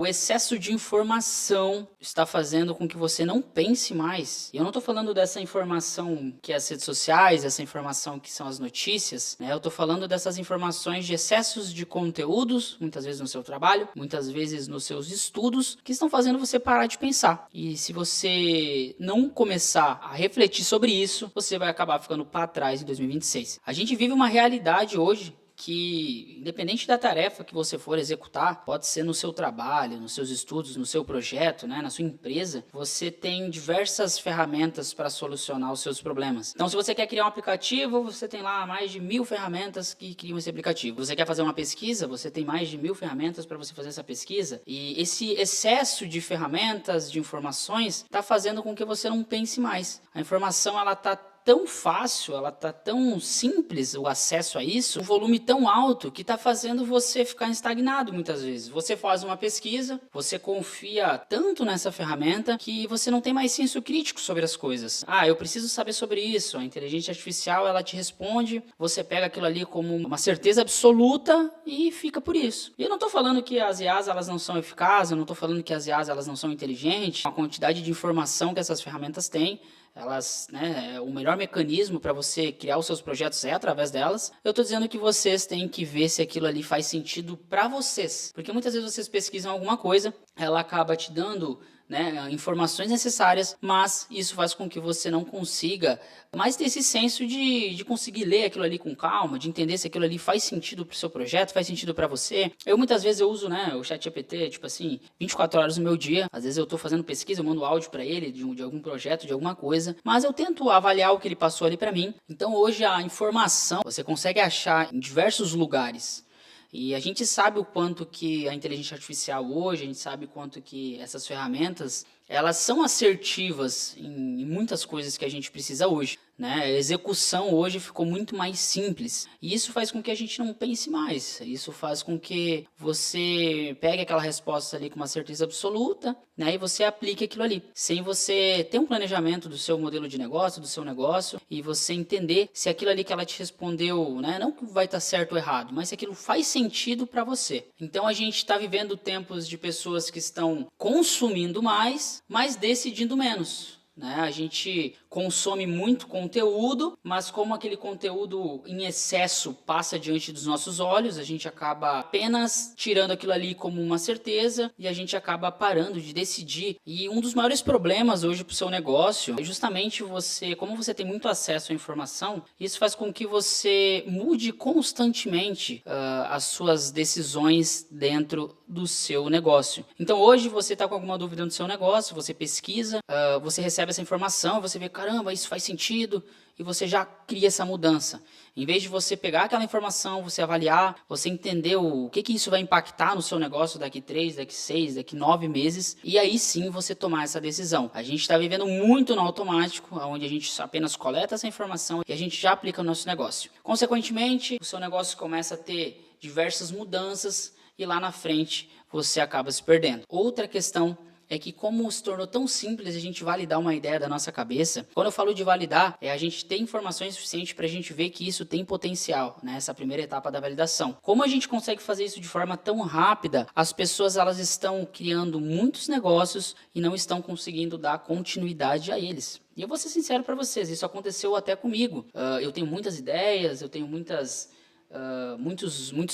O excesso de informação está fazendo com que você não pense mais. E eu não estou falando dessa informação que é as redes sociais, essa informação que são as notícias, né? Eu estou falando dessas informações de excessos de conteúdos, muitas vezes no seu trabalho, muitas vezes nos seus estudos, que estão fazendo você parar de pensar. E se você não começar a refletir sobre isso, você vai acabar ficando para trás em 2026. A gente vive uma realidade hoje que, independente da tarefa que você for executar, pode ser no seu trabalho, nos seus estudos, no seu projeto, né, na sua empresa, você tem diversas ferramentas para solucionar os seus problemas. Então, se você quer criar um aplicativo, você tem lá mais de 1000 ferramentas que criam esse aplicativo. Você quer fazer uma pesquisa, você tem mais de 1000 ferramentas para você fazer essa pesquisa. E esse excesso de ferramentas, de informações, está fazendo com que você não pense mais. A informação, ela está tão fácil, ela tá tão simples o acesso a isso, um volume tão alto que tá fazendo você ficar estagnado muitas vezes. Você faz uma pesquisa, você confia tanto nessa ferramenta que você não tem mais senso crítico sobre as coisas. Ah, eu preciso saber sobre isso. A inteligência artificial, ela te responde, você pega aquilo ali como uma certeza absoluta e fica por isso. E eu não tô falando que as IAs, elas não são eficazes, eu não tô falando que as IAs, elas não são inteligentes, a quantidade de informação que essas ferramentas têm, elas, né, o melhor mecanismo para você criar os seus projetos é através delas. Eu estou dizendo que vocês têm que ver se aquilo ali faz sentido para vocês, porque muitas vezes vocês pesquisam alguma coisa, ela acaba te dando, né, informações necessárias, mas isso faz com que você não consiga mais ter esse senso de conseguir ler aquilo ali com calma, de entender se aquilo ali faz sentido para o seu projeto, faz sentido para você. Muitas vezes eu uso, né, o ChatGPT, tipo assim, 24 horas do meu dia. Às vezes eu estou fazendo pesquisa, eu mando áudio para ele de algum projeto, de alguma coisa, mas eu tento avaliar o que ele passou ali para mim. Então hoje a informação você consegue achar em diversos lugares. E a gente sabe o quanto que a inteligência artificial hoje, a gente sabe o quanto que essas ferramentas, elas são assertivas em muitas coisas que a gente precisa hoje, né? A execução hoje ficou muito mais simples. E isso faz com que a gente não pense mais. Isso faz com que você pegue aquela resposta ali com uma certeza absoluta, né? E você aplique aquilo ali, sem você ter um planejamento do seu modelo de negócio, do seu negócio, e você entender se aquilo ali que ela te respondeu, né? Não que vai estar certo ou errado, mas se aquilo faz sentido para você. Então a gente está vivendo tempos de pessoas que estão consumindo mais, mas decidindo menos, né? A gente consome muito conteúdo, mas como aquele conteúdo em excesso passa diante dos nossos olhos, a gente acaba apenas tirando aquilo ali como uma certeza e a gente acaba parando de decidir. E um dos maiores problemas hoje para o seu negócio é justamente você, como você tem muito acesso à informação, isso faz com que você mude constantemente as suas decisões dentro do seu negócio. Então hoje você está com alguma dúvida no seu negócio, você pesquisa, você recebe essa informação, você vê, caramba, isso faz sentido, e você já cria essa mudança. Em vez de você pegar aquela informação, você avaliar, você entender o que isso vai impactar no seu negócio daqui 3, daqui 6, daqui 9 meses, e aí sim você tomar essa decisão. A gente está vivendo muito no automático, onde a gente apenas coleta essa informação e a gente já aplica no nosso negócio. Consequentemente, o seu negócio começa a ter diversas mudanças e lá na frente você acaba se perdendo. Outra questão é que como se tornou tão simples a gente validar uma ideia da nossa cabeça, quando eu falo de validar, é a gente ter informações suficientes para a gente ver que isso tem potencial, né? Essa primeira etapa da validação. Como a gente consegue fazer isso de forma tão rápida, as pessoas elas estão criando muitos negócios e não estão conseguindo dar continuidade a eles. E eu vou ser sincero para vocês, isso aconteceu até comigo. Eu tenho muitas ideias, eu tenho muitos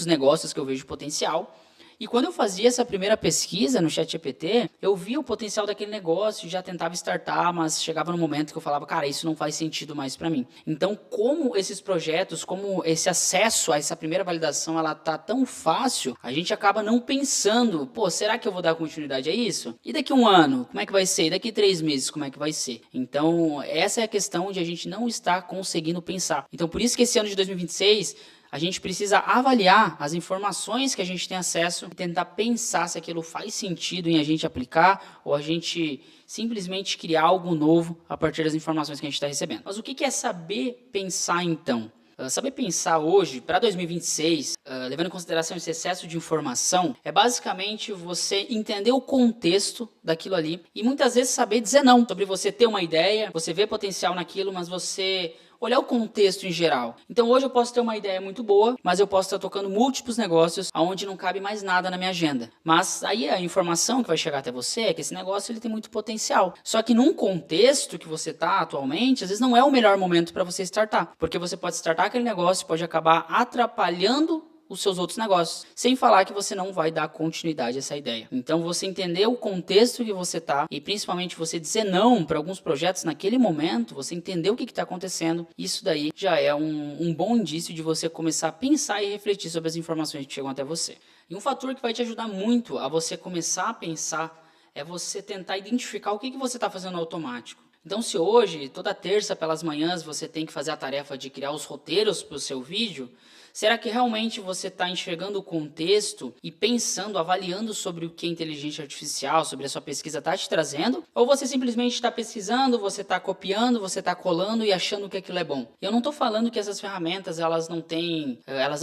negócios que eu vejo potencial. E quando eu fazia essa primeira pesquisa no ChatGPT, eu via o potencial daquele negócio, já tentava startar, mas chegava no momento que eu falava, cara, isso não faz sentido mais para mim. Então, como esses projetos, como esse acesso a essa primeira validação, ela tá tão fácil, a gente acaba não pensando, pô, será que eu vou dar continuidade a isso? E daqui 1 ano, como é que vai ser? E daqui 3 meses, como é que vai ser? Então, essa é a questão de a gente não estar conseguindo pensar. Então, por isso que esse ano de 2026... a gente precisa avaliar as informações que a gente tem acesso e tentar pensar se aquilo faz sentido em a gente aplicar ou a gente simplesmente criar algo novo a partir das informações que a gente está recebendo. Mas o que é saber pensar então? Saber pensar hoje, para 2026, levando em consideração esse excesso de informação, é basicamente você entender o contexto daquilo ali e muitas vezes saber dizer não. Sobre você ter uma ideia, você vê potencial naquilo, mas você olhar o contexto em geral. Então hoje eu posso ter uma ideia muito boa, mas eu posso estar tocando múltiplos negócios onde não cabe mais nada na minha agenda. Mas aí a informação que vai chegar até você é que esse negócio ele tem muito potencial. Só que num contexto que você está atualmente, às vezes não é o melhor momento para você startar, porque você pode startar aquele negócio, pode acabar atrapalhando os seus outros negócios, sem falar que você não vai dar continuidade a essa ideia. Então você entender o contexto que você está e principalmente você dizer não para alguns projetos naquele momento, você entender o que está acontecendo, isso daí já é um bom indício de você começar a pensar e refletir sobre as informações que chegam até você. E um fator que vai te ajudar muito a você começar a pensar é você tentar identificar o que você está fazendo automático. Então, se hoje, toda terça pelas manhãs, você tem que fazer a tarefa de criar os roteiros para o seu vídeo, será que realmente você está enxergando o contexto e pensando, avaliando sobre o que a inteligência artificial, sobre a sua pesquisa está te trazendo? Ou você simplesmente está pesquisando, você está copiando, você está colando e achando que aquilo é bom? Eu não estou falando que essas ferramentas elas não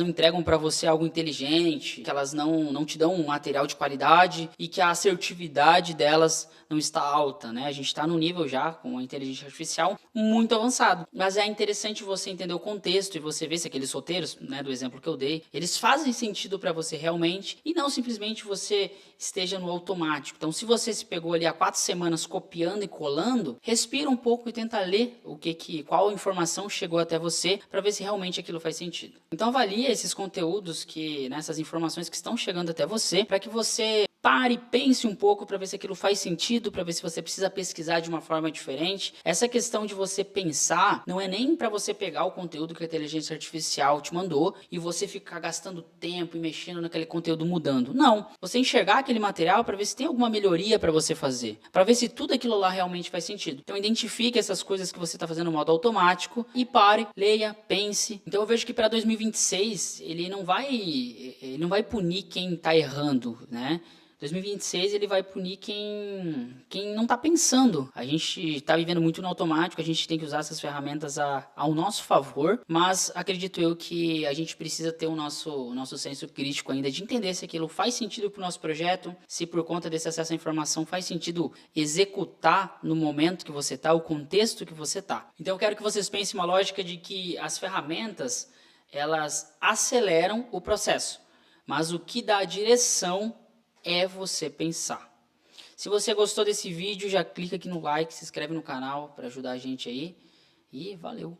entregam para você algo inteligente, que elas não te dão um material de qualidade e que a assertividade delas não está alta, né? A gente está no nível já com a inteligência artificial muito avançado. Mas é interessante você entender o contexto e você ver se aqueles roteiros, né, do exemplo que eu dei, eles fazem sentido para você realmente e não simplesmente você esteja no automático. Então, se você se pegou ali há 4 semanas copiando e colando, respira um pouco e tenta ler qual informação chegou até você para ver se realmente aquilo faz sentido. Então, avalie esses conteúdos essas informações que estão chegando até você para que você pare, pense um pouco para ver se aquilo faz sentido, para ver se você precisa pesquisar de uma forma diferente. Essa questão de você pensar não é nem para você pegar o conteúdo que a inteligência artificial te mandou e você ficar gastando tempo e mexendo naquele conteúdo mudando. Não. Você enxergar aquele material para ver se tem alguma melhoria para você fazer, para ver se tudo aquilo lá realmente faz sentido. Então identifique essas coisas que você está fazendo no modo automático e pare, leia, pense. Então eu vejo que para 2026 ele não vai punir quem está errando, né? 2026 ele vai punir quem não está pensando. A gente está vivendo muito no automático, a gente tem que usar essas ferramentas ao nosso favor, mas acredito eu que a gente precisa ter o nosso senso crítico ainda de entender se aquilo faz sentido para o nosso projeto, se por conta desse acesso à informação faz sentido executar no momento que você está, o contexto que você está. Então eu quero que vocês pensem uma lógica de que as ferramentas elas aceleram o processo, mas o que dá a direção é você pensar. Se você gostou desse vídeo, já clica aqui no like, se inscreve no canal para ajudar a gente aí e valeu!